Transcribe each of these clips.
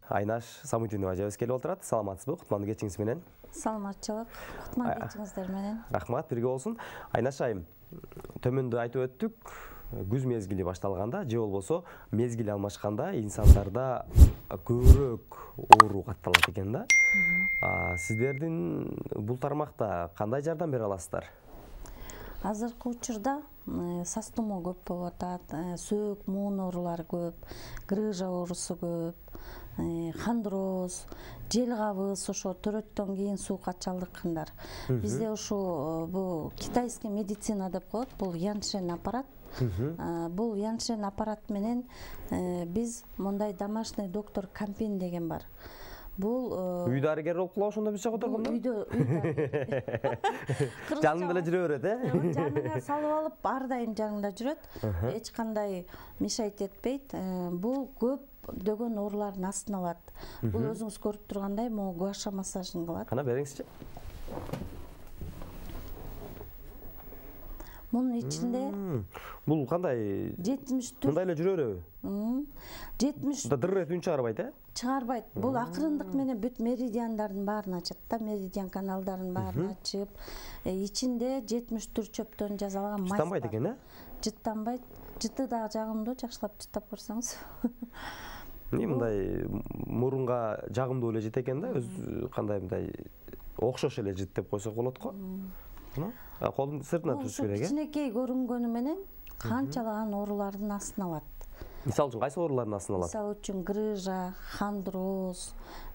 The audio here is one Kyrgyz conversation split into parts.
Айнаш Самутдинова жабыз келип отурат. Саламатсызбы? Кутмандуу кечиңиз менен. Саламатчылык. Кутмандуу кечиңиздер менен. Рахмат, бирге болсун. Айнаш айым, төмөндө айтып өттүк, күз мезгили башталганда же болбосо мезгил алмашканда инсандарда көбүрөөк оору катталат экен да. Сиздердин бул тармакта кандай жардам бере аласыздар? Азыркы учурда сас тумоо көп болуп атат, сөөк муун оорулары көп, грыжа оорусу көп, хондроз, жел кабыз, ошо төрөттөн кийин суукатчалдык кандар. Бизде ушу бул китайский медицина деп коет, бул яншен аппарат. Бул яншен аппарат менен биз мындай домашний доктор Кампин деген бар. Бул үй дарыгер болуп калабы ошондо бизче которгондо? Үйдө жанында эле жүрө берет, Жаныңа салып алып, ар дайым жаныңда жүрөт. Эч кандай мешайт этпейт. Бул көптөгөн оорулардын астын алат. Бул өзүңүз көрүп тургандай, могу гуаша массажын кылат. Кана бериңизчи. Мунун ичинде бул кандай 74 мындай эле жүрө береби? 70 дыр үн чыгарбайт, чыгарбайт. Бул акырындык менен бүт меридиандардын баарын ачат да, меридиан каналдарын баарын ачып, ичинде 74 чөптөн жасалган майс. Жыттанбайт экен, Жыттанбайт. Жыты дагы жагымдуу, жакшылап жыттап көрсөңүз. Мындай мурунга жагымдуу эле жыт экен да, өз кандай мындай окшош эле жыт деп койсок болот го. Колдун сыртына туруш керек, кичинекей көрүнгөнү менен канчалаган оорулардын астын алат. Мисалы үчүн кайсы оорулардын астын алат? Мисалы үчүн грыжа, хондроз,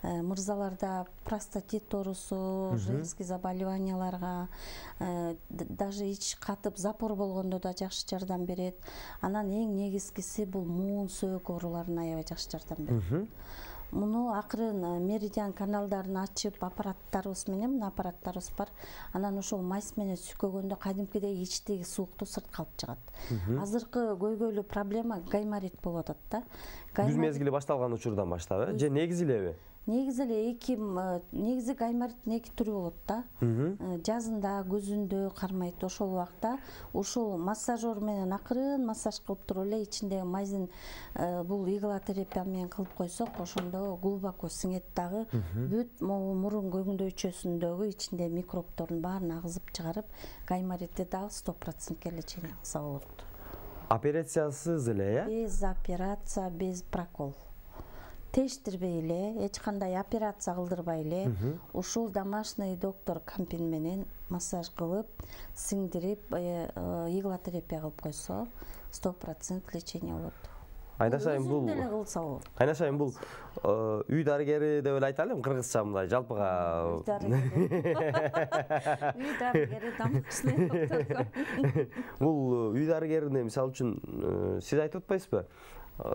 мырзаларда простатит оорусу, женский заболеванияларга, даже ич катып запор болгондо да жакшы жардам берет. Анан эң негизгиси бул муун сөөк ооруларына аябай жакшы жардам берет. Муну акырын меридиан каналдарын ачып, аппараттарыбыз менен, мына аппараттарыбыз бар. Анан ошол майс менен сүкөгөндө кадимкидей ичтеги суукту сыртка алып чыгат. Азыркы көйгөйлүү проблема гайморит болуп атат да. Күз мезгили башталган учурдан баштап, же негизи элеби? Негизи эле негизи гаймориттин эки түрү болот да. Жазында, күзүндө кармайт. Ошол убакта ушул массажер менен акырын массаж кылып туруп эле ичиндеги майзын бул иглотерапия менен кылып койсок, ошондо глубоко сиңет дагы бүт мурун көгүндөйчөсүндөгү ичинде микробтордун баарын агызып чыгарып, гайморитти дагы 100% лечение кылса болот. Операциясыз эле, Без операция, без прокол. Тештирбей эле, эч кандай операция кылдырбай эле, ушул домашний доктор Кампин менен массаж кылып, сиңдирип, иглотерапия кылып койсо, 100% лечение болот. Айнаш айым бул кылса болот. Айнаш айым бул үй дарыгери деп эле айта алам, кыргызча мындай жалпыга. Үй дарыгери домашний доктор. Бул үй дарыгерине мисалы үчүн сиз айтып атпайсызбы?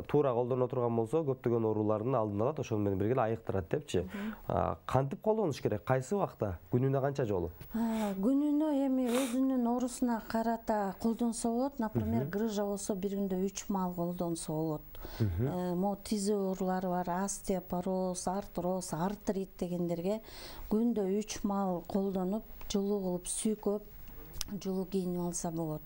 Туура колдоно турган болсо көптөгөн оорулардын алдын алат, ошол менен бирге айыктырат депчи. Кантип колдонуш керек? Кайсы убакта? Күнүнө канча жолу? Күнүнө эми өзүнүн оорусуна карата колдонсо болот. Например, грыжа болсо бир күндө 3 маал колдонсо болот. Могу тиз оорулары бар, остеопороз, артроз, артрит дегендерге күндө 3 маал колдонуп, жылуу кылып сүйкөп, жылуу кийинип алса болот.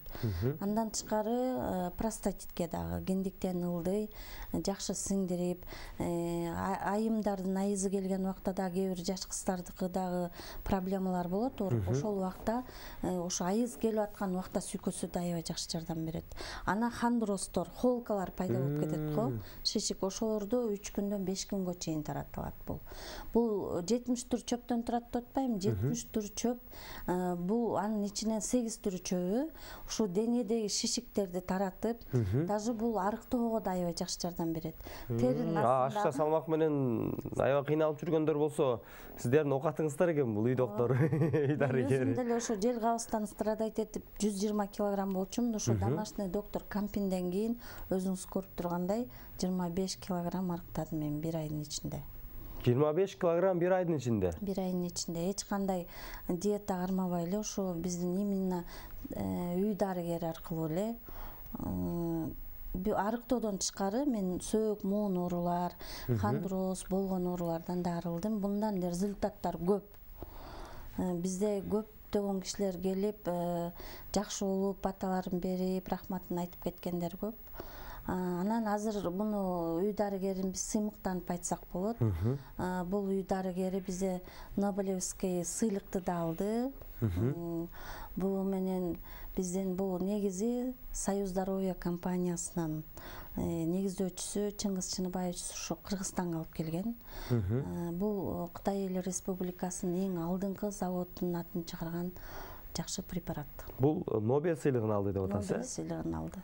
Андан тышкары простатитке дагы гендиктен ылдый жакшы сиңдирип, айымдардын айызы келген убакта да кээ бир жаш кыздардыкы дагы проблемалар болот. Ошол убакта ошо айыз келип аткан убакта сүйкөсө да аябай жакшы жардам берет. Анан хондроздор, холкалар пайда болуп кетет го. Шишик ошолорду 3 күндөн 5 күнгө чейин таратылат бул. Бул 74 чөптөн турат деп атпайбы? 74 чөп, бул анын ичинен 8 түрү чөбү ушу денедеги шишиктерди таратып, даже бул арыктоого да аябай жакшы жардам берет. Теринин астында салмак менен аябай кыйналып жүргөндөр болсо, сиздердин оокатыңыздар экен бул үй доктор, үй дарыгери. Өзүм деле ошо жел кабыздан страдать этип 120 килограмм болчумун. Ошо домашний доктор Кампинден кийин өзүңүз көрүп тургандай 25 килограмм арыктадым мен бир айдын ичинде. 25 килограмм бир айдын ичинде? Бир айдын ичинде эч кандай диета кармабай эле, ошо биздин именно үй дарыгери аркылуу эле арыктоодон тышкары мен сөөк муун оорулар, хондроз болгон оорулардан да арылдым. Bundan результаттар көп. Бизде көптөгөн кишилер келип, жакшы болуп, баталарын берип, рахматын айтып кеткендер көп. Анан азыр муну үй дарыгерин биз сыймыктанып айтсак болот. Бул үй дарыгери бизе Нобелевский сыйлыкты да алды. Бул менен биздин бул негизи Союз здоровья компаниясынын негиздөөчүсү Чыңгыз Чыныбаевич ушу Кыргызстанга алып келген. Бул Кытай Эл Республикасынын эң алдыңкы заводунун атын чыгарган жакшы препарат. Бул Нобель сыйлыгын алды деп атасыз. Нобель сыйлыгын алды.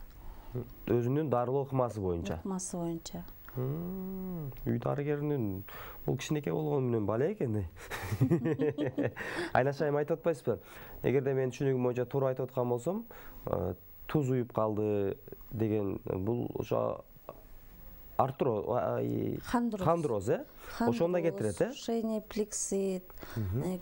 Өзүнүн дарылоо ыкмасы боюнча. Ыкмасы боюнча. Үй дарыгеринин бул кичинекей болгону менен бала экен. Айнашайым айтып атпайсызбы? Эгерде мен түшүнүгүм боюнча туура айтып аткан болсом, туз уюп калды деген бул ошо хондроз, ошондо кетирет, шейный плексит,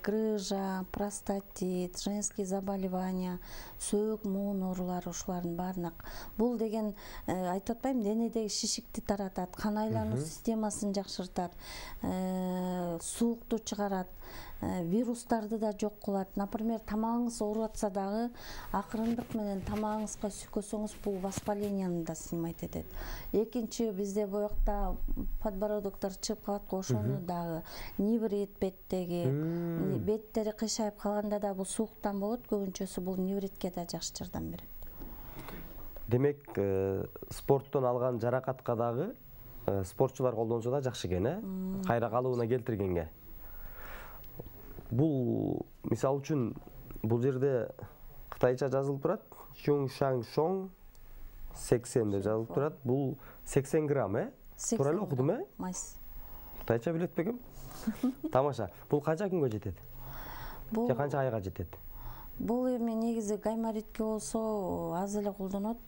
грыжа, простатит, женские заболевания, сөөк муун оорулары ушулардын баарына. Бул деген айтып атпайм, денедеги шишикти таратат, кан айлануу системасын жакшыртат, суукту чыгарат, вирустарды да жок кылат. Например, тамагыңыз ооруп атса дагы акырындык менен тамагыңызга сүйкөсөңүз бул воспалениени да снимать этет. Экинчи бизде боякта подбородоктор чыгып калат го, ошону дагы неврит беттеги, беттери кыйшайып калганда да бул сууктан болот, көбүнчөсү бул невритке да жакшы жардам берет. Демек, спорттон алган жаракатка дагы спортчулар колдонсо да жакшы экен, кайра калыбына келтиргенге. Бул мисалы үчүн бул жерде кытайча жазылып турат, Шуңшаңшоң 80 деп жазылып турат. Бул 80 грамм, Туура эле окудум, Майс. Кытайча билет бекем? Тамаша. Бул канча күнгө жетет? Же канча айга жетет? Бул эми негизи гайморитке болсо аз эле колдонот.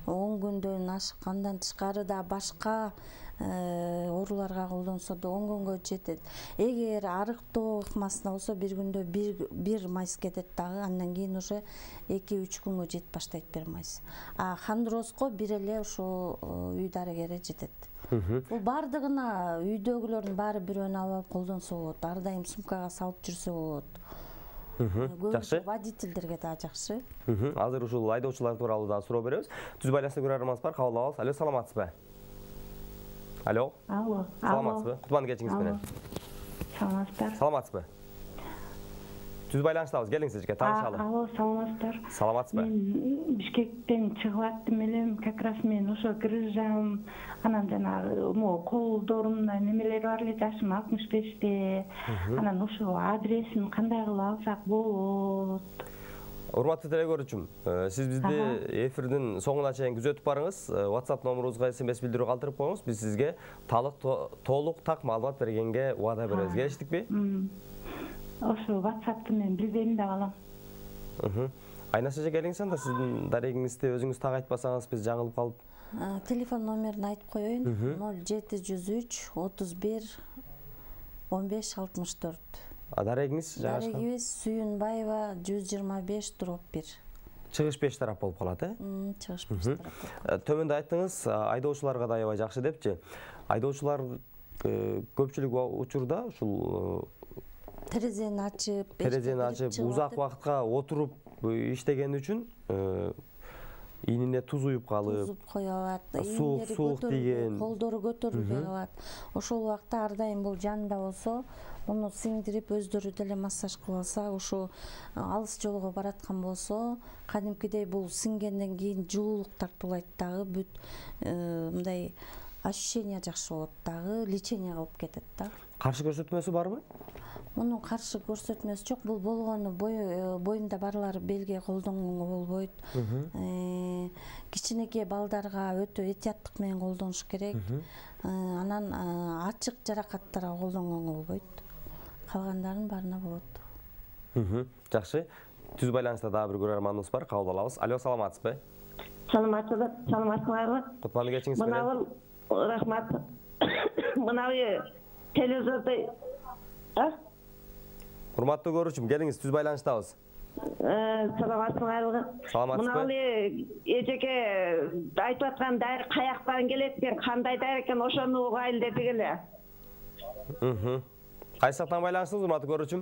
10 күндөн ашык, андан тышкары да башка ооруларга колдонсо да 10 күнгө жетет. Эгер арыктоо ыкмасына болсо бир күндө бир майс кетет дагы, андан кийин уже 2-3 күнгө жетип баштайт бир майс. А хондрозго бир эле ушул үй дарыгери жетет. Бул бардыгына үйдөгүлөрдүн баары бирөөнү алып колдонсо болот. Ар дайым сумкага салып жүрсө болот. Жакшы. Водительдерге да жакшы. Азыр ушул айдоочулар тууралуу да суроо беребиз. Түз байланышта көрөрманыбыз бар, кабыл алабыз. Алло, саламатсызбы? Алло. Алло. Саламатсызбы? Кутман кечиңиз менен. Саламатсыздар. Саламатсызбы? Түз байланыштабыз, келиңиз сизге таанышалы. Алло, саламатсыздар. Саламатсызбы? Мен Бишкектен чыгып аттым элем, как раз мен ошо грыжам, анан жанагы колдорумда немелер бар эле, жашым 65те. Анан ошо адресин кандай кылып алсак болот? Урматтуу телекөрүүчүм, сиз бизди эфирдин соңуна чейин күзөтүп барыңыз. WhatsApp номерубузга SMS билдирүү калтырып коюңуз. Биз сизге толук так маалымат бергенге убада беребиз. Келиштикпи? Ошо WhatsApp'ты мен билбейм да балам. Айнаш эже келиңиз анда, сиздин дарегиңизди өзүңүз так айтпасаңыз биз жаңылып калып. Телефон номерин айтып коеюн. 0703 31 15 64. Дарегиңиз жагышкан? Дарегибиз Сүйүнбаева 125/1. Чыгыш 5 тарап болуп калат, Чыгыш 5 тарап. Төмөндө айттыңыз, айдоочуларга да аябай жакшы депчи. Айдоочулар көпчүлүк учурда ушул терезени ачып, узак убакытка отуруп иштеген үчүн ийнине туз уюп калып, тузуп кое алат, суук тийген, колдору көтөрүлбөй калат. Ошол убакта ар дайым бул жанында болсо, муну сиңдирип өздөрү деле массаж кылып алса, ушу алыс жолго бараткан болсо, кадимкидей бул сиңгенден кийин жылуулук тартуулайт дагы, бүт мындай ощущение жакшы болот дагы, лечение кылып кетет да. Каршы көрсөтмөсү барбы? Мунун каршы көрсөтмөсү жок. Бул болгону боюнда барлар белге колдонгонго болбойт. Кичинекей балдарга өтө этияттык менен колдонуш керек. Анан ачык жаракаттарга колдонгонго болбойт. Калгандардын баарына болот. Жакшы. Түз байланышта дагы бир көрөрманыбыз бар, кабыл алабыз. Алло, саламатсызбы? Саламатсыздарбы? Кутман кечиңиз менен. Рахмат. Мынабы телевизордо Урматтуу көрүүчүм, келиңиз, түз байланыштабыз. Саламатсызбы? Саламатсызбы? Мынабы эжеке айтып аткан дайыр каяктан келет экен, кандай дайыр экен, ошону угайлы дедик эле. Кайсы жактан байланыштыңыз, урматтуу көрүүчүм?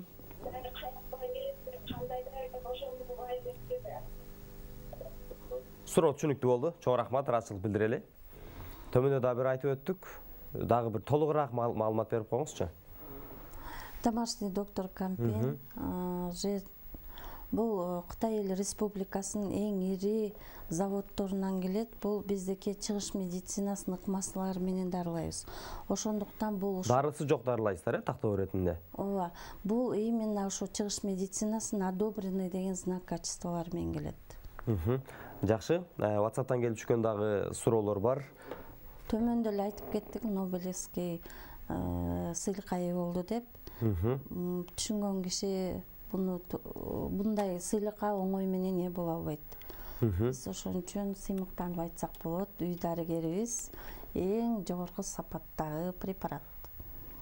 Суроо түшүнүктүү болду. Чоң рахмат, ыраазычылык билдирели. Төмөндө дагы бир айтып өттүк. Дагы бир толугураак маалымат берип коюңузчу. Домашний доктор Кампен бул Кытай Эл Республикасынын эң ири заводдорунан келет. Бул биздики чыгыш медицинасынын ыкмалары менен дарылайбыз. Ошондуктан бул дарысы жок дарылайсыздар, тактоо иретинде. Ооба, бул именно ошо чыгыш медицинасынын одобренный деген знак качестволор менен келет. Жакшы. WhatsApp'тан келип түшкөн дагы суроолор бар. Төмөндө эле айтып кеттик, Нобелевский сыйлыкка ээ болду деп. Түшүнгөн киши bunday сыйлыкка оңой менен ээ боло албайт. Биз ошон үчүн сыймыктанып айтсак болот, үй дарыгерибиз эң жогорку сапаттагы препарат.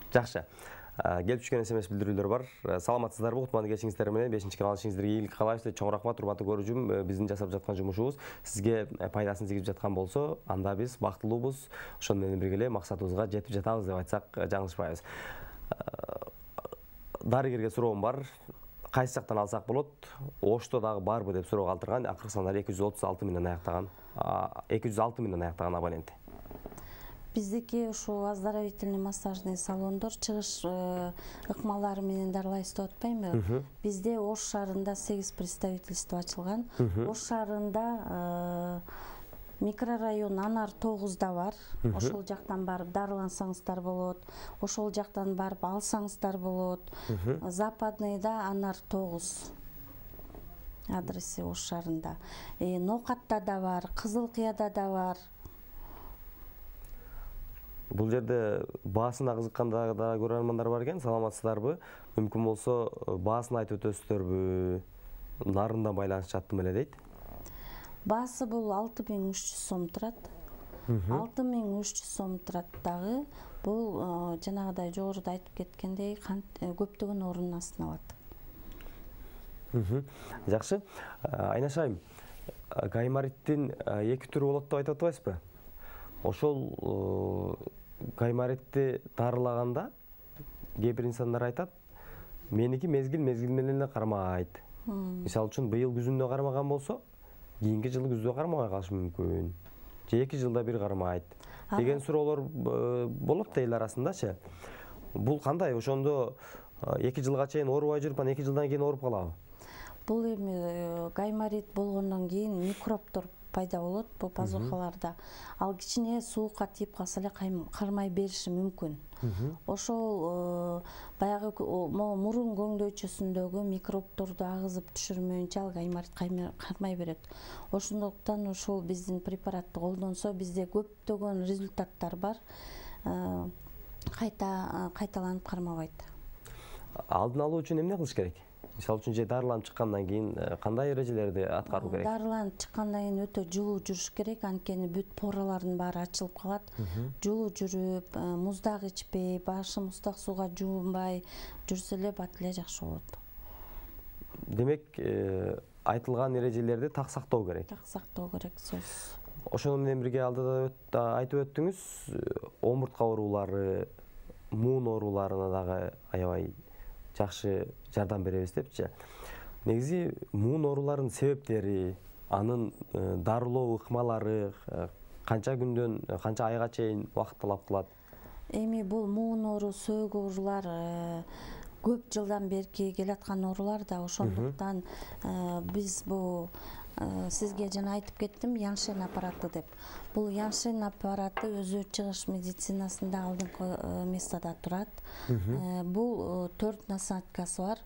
Жакшы. Келип түшкөн SMS билдирүүлөр бар. Саламатсыздарбы? Кутмандуу кечиңиздер менен 5-кыл алышыңыздарга ийгилик каалайбыз. Чоң рахмат, урматтуу көрүүчүм. Биздин жасап жаткан жумушубуз сизге пайдасын тийгиз жаткан болсо, анда биз бактылуубуз. Ошону менен бирге эле максатыбызга жетип жатабыз деп айтсак жаңылышпайбыз. Дарыгерге суроом бар. Кайсы жактан алсак болот? Ошто дагы барбы деп суроо калтырган. Акыркы сандар 236 миңден аяктаган. 206 миңден аяктаган абонент. Биздики ушул оздоровительный массажный салондор чыгыш ыкмалары менен дарылайбыз деп атпаймынбы? Бизде Ош шаарында 8 представительство ачылган. Ош шаарында микрорайон Анар 9да бар. Ошол жактан барып дарылансаңыздар болот. Ошол жактан барып алсаңыздар болот. Западныйда Анар 9 адреси Ош шаарында. Нокатта да бар, Кызылкыяда да бар. Бул жерде баасына кызыкканда да көрөрмандар бар экен. Саламатсыздарбы? Мүмкүн болсо баасын айтып өтөсүздөрбү? Нарындан байланышып эле дейт. Баасы бул 6300 сом турат. 6300 сом турат дагы. Бул жанагыдай жогоруда айтып кеткендей көптөгөн орунун астына алат. Жакшы. Айнашайым, гаймориттин 2 түрү болот деп айтып атпайсызбы? Ошол гайморитти дарылаганда кээ бир инсандар айтат, меники мезгил менен эле кармайт. Мисалы үчүн быйыл күзүндө кармаган болсо, кийинки жылы күздө кармабай калышы мүмкүн. Же 2 жылда бир кармайт деген суроолор болот да эл арасындачы. Бул кандай? Ошондо 2 жылга чейин оорубай жүрүп, анан 2 жылдан кийин ооруп калабы? Бул эми гайморит болгондон кийин микробдор пайда болот бул пазухаларда. Ал кичине суукка тийип калса эле кармай бериши мүмкүн. Ошол баягы мурун көңдөйчөсүндөгү микробдорду агызып түшүрмөйүнчө ал гайморит кармай берет. Ошондуктан ошол биздин препаратты колдонсо бизде көптөгөн результаттар бар. Кайталанып кармабайт. Алдын алуу үчүн эмне кылыш керек? Мисалы үчүн же дарыланып чыккандан кийин кандай эрежелерди аткаруу керек? Дарыланып чыккандан кийин өтө жылуу жүрүш керек, анткени бүт поралардын баары ачылып калат. Жылуу жүрүп, муздак ичпей, башы муздак сууга жуунбай жүрсө эле бат эле жакшы болот. Демек, айтылган эрежелерди так сактоо керек. Так сактоо керек, сөзсүз. Ошону менен бирге алдыда айтып өттүңүз, омуртка оорулары, муун ооруларына дагы аябай жакшы жардам беребиз депчи. Негизи муун ооруларынын себептери, анын дарылоо ыкмалары канча күндөн канча айга чейин убакыт талап кылат? Эми бул муун оору, сөөк оорулар көп жылдан берки келаткан оорулар да, ошондуктан биз бул сизге жана айтып кеттим, Яншен аппараты деп. Бул Яншен аппараты өзү чыгыш медицинасында алдыңкы местада турат. Бул 4 насадкасы бар.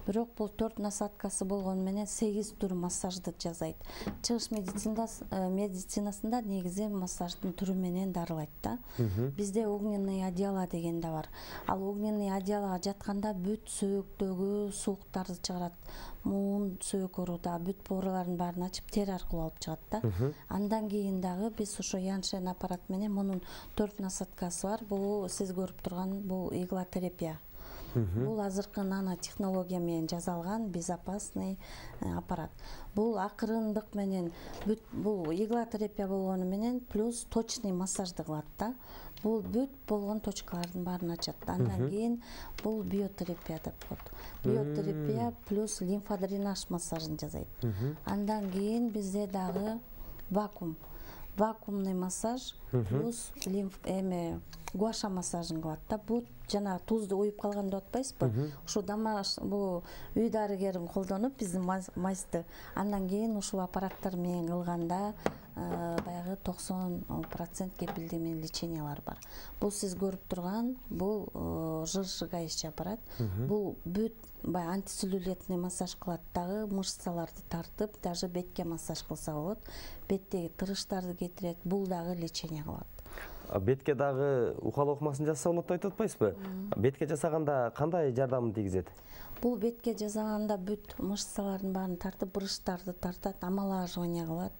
Бирок бул 4 насадкасы болгону менен 8 түр массажды жасайт. Чыгыш медицинасында негизи массаждын түрү менен дарылайт да. Бизде огненный одеяло деген да бар. Ал огненный одеялога жатканда бүт сөөктөгү сууктарды чыгарат. Муун, сөөк ооруда бүт пораларын баарын ачып тер аркылуу алып чыгат да. Андан кийин дагы биз ошо Яншен аппарат менен мунун 4 насадкасы бар. Бул сиз көрүп турган бул иглотерапия. Бул азыркы нанотехнология менен жасалган безопасный аппарат. Бул акырындык менен бул иглотерапия болгону менен плюс точный массажды кылат да. Бул бүт болгон точкалардын баарын ачат. Андан кийин бул биотерапия деп коет. Биотерапия плюс лимфодренаж массажын жасайт. Андан кийин бизде дагы вакуум. вакуумный массаж плюс лимф гуаша массажын кылат да. Бут жана тузду уюп калган деп атпайсызбы? Ушу бул үй дарыгерин колдонуп биздин майсты андан кийин ушул аппараттар менен кылганда баягы 90% кепилдиги менен лечениялар бар. Бул сиз көрүп турган бул жыршыгающий аппарат. Бул бүт баягы антицеллюлитный массаж кылат дагы, мышцаларды тартып, даже бетке массаж кылса болот. Беттеги тырыштарды кетирет, бул дагы лечение кылат. Бетке дагы ухал окмасын жасаса болот деп айтып атпайсызбы? Бетке жасаганда кандай жардамын тийгизет? Бул бетке жасаганда бүт мышцалардын баарын тартып, брыштарды тартат, омолаживание кылат.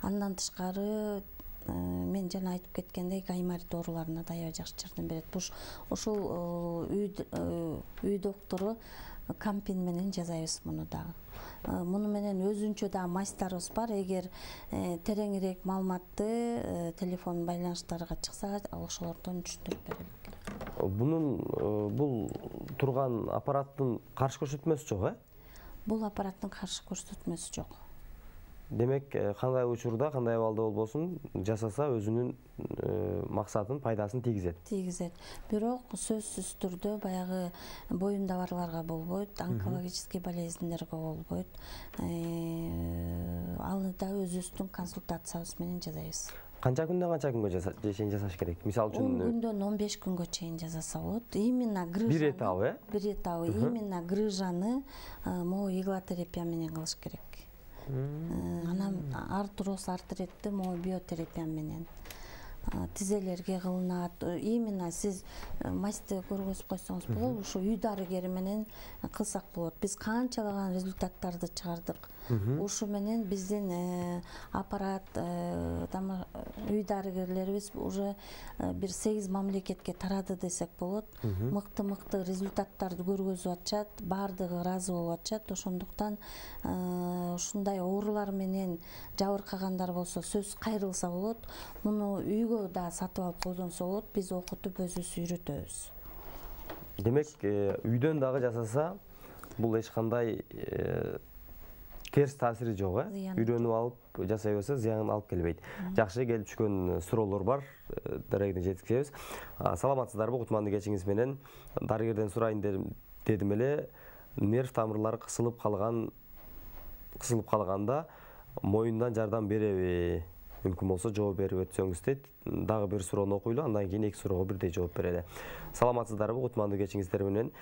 Андан тышкары мен жана айтып кеткендей гайморит ооруларына да аябай жакшы жардам берет. Ушул үй доктору Кампин менен жасайбыз муну дагы. Муну менен өзүнчө да майстарыбыз бар. Эгер тереңирээк маалыматты телефон байланыштарга чыкса, ошолордон түшүндүрүп берелик. Бул турган аппараттын каршы көрсөтмөсү жок, Бул аппараттын каршы көрсөтмөсү жок. Демек, кандай учурда, кандай абалда болбосун жасаса өзүнүн максатын, пайдасын тийгизет. Тийгизет. Бирок сөзсүз түрдө баягы боюнда барларга болбойт, онкологический болезньдерге болбойт. Аны да өзүбүздүн консультациябыз менен жасайбыз. Канча күндөн канча күнгө чейин жасаш керек? Мисалы үчүн 10 күндөн 15 күнгө чейин жасаса болот. Именно грыжаны. Бир этабы, Бир этабы. Именно грыжаны могу иглотерапия менен кылыш керек. Анан артроз, артретти могу биотерапия менен. Тизелерге кылынат. Именно сиз масты көргөзүп койсоңуз болот, ушу үй дарыгери менен кылсак болот. Биз канчалаган результаттарды чыгардык. Ушу менен биздин аппарат үй дарыгерлерибиз уже бир 8 мамлекетке тарады десек болот. Мыкты результаттарды көргөзүп атышат, баардыгы ыраазы болуп атышат. Ошондуктан ушундай оорулар менен жабыркагандар болсо сөз кайрылса болот. Муну үйгө да сатып алып колдонсо болот. Биз окутуп өзүбүз үйрөтөбүз. Демек, үйдөн дагы жасаса, бул эч кандай терс таасири жок, үйрөнүп алып жасай берсе зыянын алып келбейт. Жакшы, келип түшкөн суроолор бар, дарегине жеткизебиз. Саламатсыздарбы, кутмандуу кечиңиз менен дарыгерден сурайын дедим эле, нерв тамырлары кысылып калганда моюндан жардам береби? Мүмкүн болсо жооп берип өтсөңүз дейт. Дагы бир суроону окуйлу, андан кийин эки суроого бирдей жооп берели. Саламатсыздарбы, кутмандуу кечиңиздер менен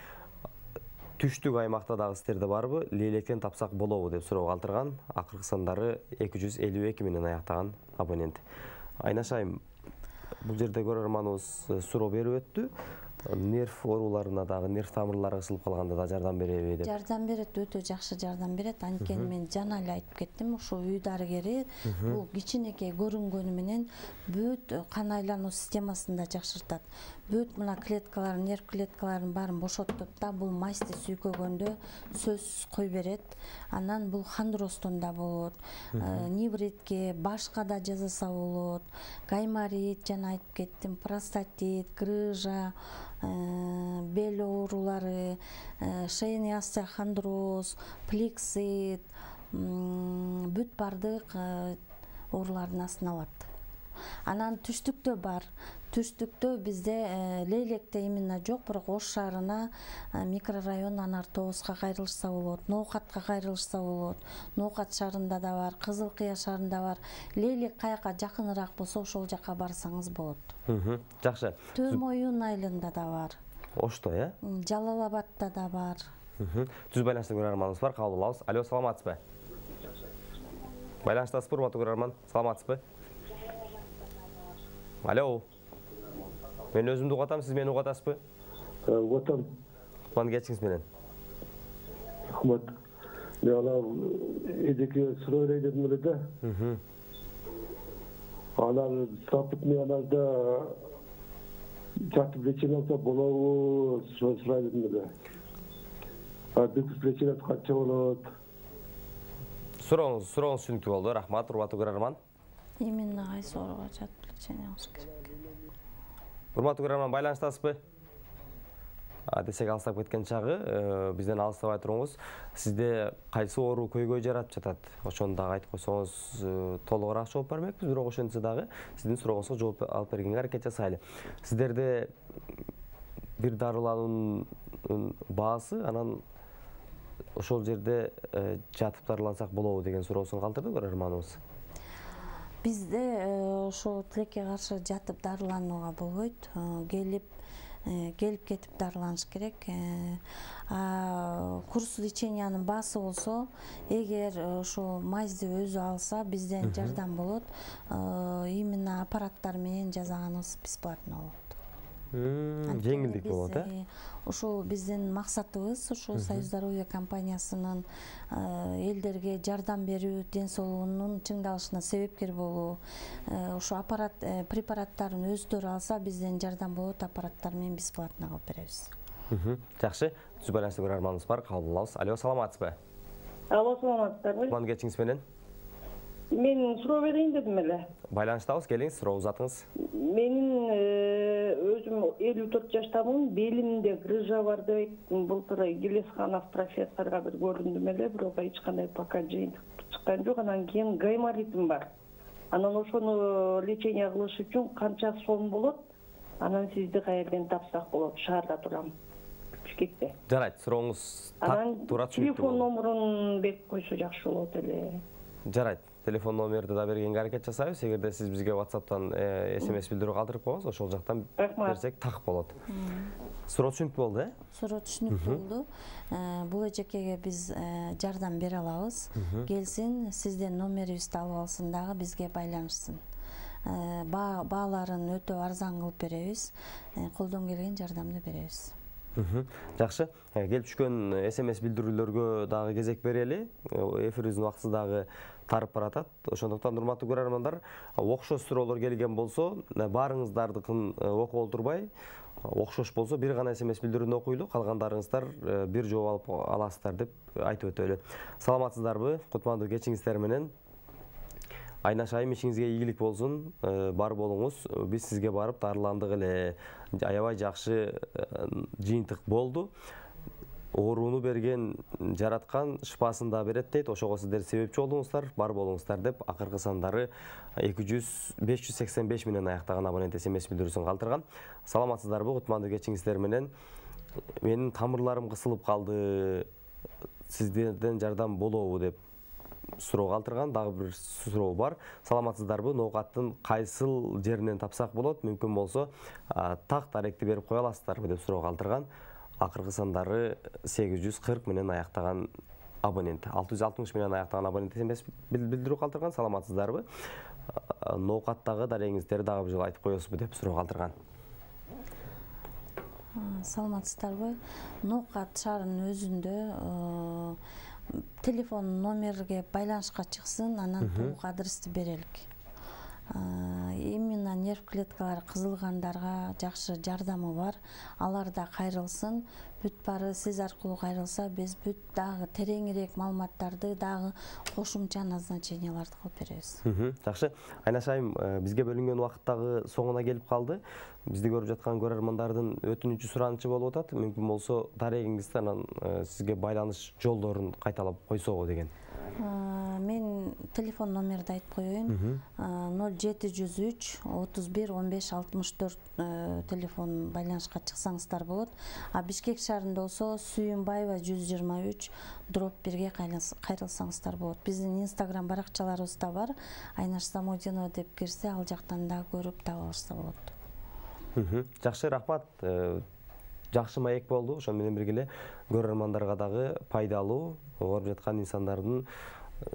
түштүк аймакта дагы сиздерде барбы? Лейлектен тапсак болобу деп суроо калтырган. Акыркы сандары 252 менен аяктаган абонент. Айнаш айым, бул жерде көрөрманыбыз суроо берип өттү. Нерв ооруларына дагы, нерв тамырлары кысылып калганда да жардам береби деп. Жардам берет, өтө жакшы жардам берет. Анткени мен жана эле айтып кеттим, ушул үй дарыгери бул кичинекей көрүнгөнү менен бүт кан айлануу системасын да жакшыртат. Бүт мына клеткалар, нерв клеткаларын баарын бошоттот да, бул масты сүйкөгөндө сөзсүз кой берет. Анан бул хондростон да болот, невритке, башка да жасаса болот, гайморит, жана айтып кеттим, простатит, грыжа, бел оорулары, шейный остеохондроз, плексит, бүт бардык оорулардын астына алат. Анан түштүктө бар. Түштүктө бизде Лейлекте именно жок, бирок Ош шаарына микрорайон Анар Тооско кайрылышса болот, Ноокатка кайрылышса болот. Ноокат шаарында да бар, Кызыл Кыя шаарында бар. Лейлек каяка жакыныраак болсо ошол жака барсаңыз болот. Жакшы. Төз Моюн айылында да бар. Ошто, Жалал Абадта да бар. Түз байланышта көрөрманыбыз бар, кабыл алабыз. Алло, саламатсызбы? Байланыштасызбы, урматтуу көрөрман? Саламатсызбы? Алло. Мен өзүмдү угатам, сиз мени угатасызбы? Угатам. Кутман кечиңиз менен. Рахмат. Мен ана эдеке суроо бердим эле да. Анан статусный анарда жатып лечение алса болобу, сурайдым эле. Бүт лечение канча болот? Сурооңуз түшүнүктүү болду. Рахмат, урматтуу көрөрман. Именно кайсы ооруга жатып лечение алыш керек? Урматтуу көрөрман, байланыштасызбы? десек алыстап кеткен чагы бизден алыстабай туруңуз. Сизде кайсы оору көйгөй жаратып жатат? Ошону дагы айтып койсоңуз толугураак жооп бермекпиз, бирок ошентсе дагы сиздин сурооңузга жооп алып бергенге аракет жасайлы. Сиздерде бир дарылануунун баасы анан ошол жерде жатып дарылансак болобу деген суроосун калтырды көрөрманыбыз. Бизде ошо тилекке каршы жатып дарыланууга болбойт. Келип кетип дарыланыш керек. Курс лечениянын баасы болсо, эгер ошо майзды өзү алса, бизден жардам болот. Именно аппараттар менен жасаганыбыз бесплатно болот. Жеңилдик болот, Ошол биздин максатыбыз, ошо Союз здоровья компаниясынын элдерге жардам берүү, ден соолугунун чыңдалышына себепкер болуу. Ошо препараттарын өздөрү алса, бизден жардам болот, аппараттар менен бесплатно кылып беребиз. Жакшы, түз байланышта көрөрманыбыз бар, кабыл алабыз. Алло, саламатсызбы? Алло, саламатсыздарбы? Кутман кечиңиз менен. Мен суроо берейин дедим эле. Байланыштабыз, келиңиз, сурообузду атыңыз. Менин өзүм 54 жаштамын, белимде грыжа бар деп былтыр Гелесханов профессорго бир көрүндүм эле, бирок эч кандай пока жыйынтык чыккан жок. Анан кийин гайморитим бар. Анан ошону лечение кылыш үчүн канча сом болот? Анан сизди каерден тапсак болот? Шаарда турам, Бишкекте. Жарайт, сурооңуз туура түшүнүктүү. Телефон номерун берип койсо жакшы болот эле. Жарайт. Телефон номерди да бергенге аракет жасайбыз. Эгерде сиз бизге WhatsApp'тан SMS билдирүү калтырып койсоңуз, ошол жактан берсек так болот. Суроо түшүнүктүү болду, Суроо түшүнүктүү болду. Бул эжекеге биз жардам бере алабыз. Келсин, сизден номерибизди алып алсын дагы бизге байланышсын. Бааларын өтө арзан кылып беребиз. Колдон келген жардамды беребиз. Жакшы. Келип түшкөн SMS билдирүүлөргө дагы кезек берели. Эфирибиздин убактысы дагы тарып баратат. Ошондуктан урматтуу көрөрмандар, окшош суроолор келген болсо, баарыңыздардыкын окуп олтурбай, окшош болсо бир гана SMS билдирүүнү окуйлу, калгандарыңыздар бир жооп алып аласыздар деп айтып өтөлү. Саламатсыздарбы? Кутмандуу кечиңиздер менен. Айнаш айым, ишиңизге ийгилик болсун, бар болуңуз. Биз сизге барып дарыландык эле. Аябай жакшы жыйынтык болду. Ооруну берген, жараткан, шыпасын да берет дейт. Ошого сиздер себепчи болуңуздар, бар болуңуздар деп акыркы сандары 585 менен аяктаган абонент SMS билдирүүсүн калтырган. Саламатсыздарбы? Кутмандуу кечиңиздер менен. Менин тамырларым кысылып калды. Сиздерден жардам болобу деп суроо калтырган. Дагы бир суроо бар. Саламатсыздарбы? Ноокаттын кайсыл жеринен тапсак болот? Мүмкүн болсо, так даректи берип кое аласыздарбы деп суроо калтырган. Акыркы сандары 840 менен аяктаган абонент. 660 менен аяктаган абонент эмес билдирүү калтырган. Саламатсыздарбы? Ноокаттагы дарегиңиздерди дагы бир жолу айтып коесузбу деп суроо калтырган. Саламатсыздарбы? Ноокат шаарынын өзүндө телефон номерге байланышка чыксын, анан толук адрести берелик. Именно нерв клеткалары кызылгандарга жакшы жардамы бар. Алар да кайрылсын. Бүт бары сиз аркылуу кайрылса, биз бүт дагы тереңирээк маалыматтарды, дагы кошумча назначенияларды кылып беребиз. Жакшы. Айнаш айым, бизге бөлүнгөн убакыт дагы соңуна келип калды. Бизди көрүп жаткан көрөрмандардын өтүнүчү суранычы болуп атат. Мүмкүн болсо дарегиңизди анан сизге байланыш жолдорун кайталап койсогу деген. Мен телефон номерди айтып коеюн. 0703 31 15 64 телефон байланышка чыксаңыздар болот. Бишкек шаарында болсо Сүйүнбаева 123/1ге кайрылсаңыздар болот. Биздин Instagram баракчаларыбыз да бар. Айнаш Самодинова деп кирсе, ал жактан да көрүп таба алышса болот. Жакшы, рахмат. Жакшы маек болду. Ошол менен бирге көрөрмандарга дагы пайдалуу, ооруп жаткан инсандардын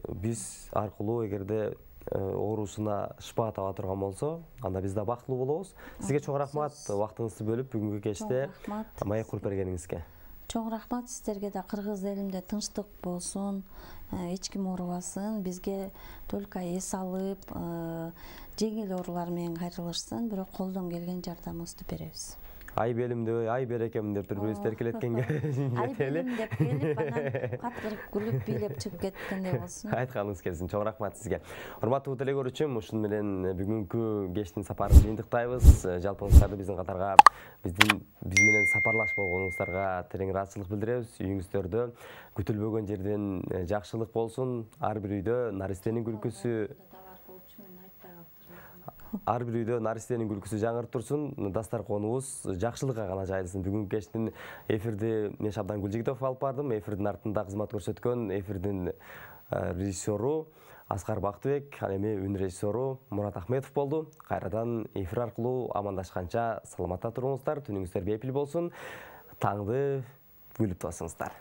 биз аркылуу эгерде оорусуна шыпа таба турган болсо, анда биз да бактылуу болобуз. Сизге чоң рахмат, убактыңызды бөлүп бүгүнкү кечте маек куруп бергениңизге. Чоң рахмат сиздерге да. Кыргыз элимде тынчтык болсун, эч ким оорубасын, бизге только эс алып, жеңил оорулар менен кайрылышсын, бирок колдон келген жардамыбызды беребиз. ай белим дебей ай берекем деп бири-бирибизди эркелеткенге ай белим деп келип анан каткырып күлүп бийлеп чыгып кеткендей болсун. Айтканыңыз келсин. Чоң рахмат сизге. Урматтуу теле көрүүчүм, ушуну менен бүгүнкү кештин сапарын жыйынтыктайбыз. Жалпыңыздарды биздин катарга, биз менен сапарлаш болгонуңуздарга терең ыраазычылык билдиребиз. Үйүңүздөрдө күтүлбөгөн жерден жакшылык болсун. Ар бир үйдө наристенин күлкүсү жаңырып турсун. Дастарконубуз жакшылыкка гана жайылсын. Бүгүнкү кештин эфирди мен Шабдан Гүлжигитов алып бардым. Эфирдин артында кызмат көрсөткөн эфирдин режиссеру Аскар Бактыбек, ал эми үн режиссеру Мурат Ахметов болду. Кайрадан эфир аркылуу амандашканча саламатта туруңуздар, түнүңүздөр бейпил болсун. Таңды күлүп тосуңуздар.